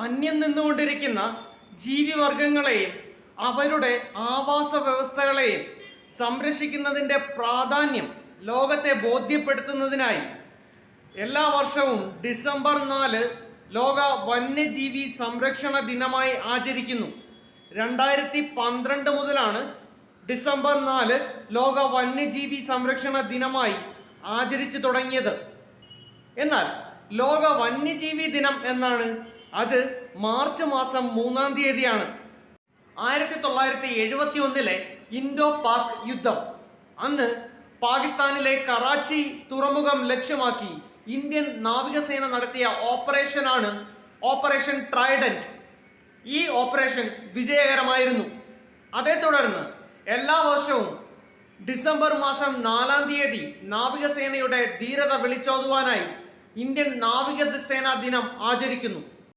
അന്യം നിന്നുകൊണ്ടിരിക്കുന്ന ജീവിവർഗങ്ങളെയും അവരുടെ ആവാസ വ്യവസ്ഥകളെയും സംരക്ഷിക്കുന്നതിൻ്റെ പ്രാധാന്യം ലോകത്തെ ബോധ്യപ്പെടുത്തുന്നതിനായി എല്ലാ വർഷവും ഡിസംബർ 4 ലോക വന്യജീവി സംരക്ഷണ ദിനമായി ആചരിക്കുന്നു. 2012 മുതലാണ് ഡിസംബർ 4 ലോക വന്യജീവി സംരക്ഷണ ദിനമായി ആചരിച്ചു തുടങ്ങിയത്. എന്നാൽ ലോക വന്യജീവി ദിനം എന്നാണ് അത് മാർച്ച് മാസം 3-ാം തീയതിയാണ്. 1971 ഇൻഡോ പാക് യുദ്ധം. അന്ന് പാകിസ്ഥാനിലെ കറാച്ചി തുറമുഖം ലക്ഷ്യമാക്കി ഇന്ത്യൻ നാവികസേന നടത്തിയ ഓപ്പറേഷനാണ് ഓപ്പറേഷൻ ട്രൈഡന്റ്. ഈ ഓപ്പറേഷൻ വിജയകരമായിരുന്നു. അതേ തുടർന്ന് എല്ലാ വർഷവും ഡിസംബർ മാസം 4-ാം തീയതി നാവികസേനയുടെ ധീരത വിളിച്ചോതുവാനായി ഇന്ത്യൻ നാവികസേനാ ദിനം ആചരിക്കുന്നു.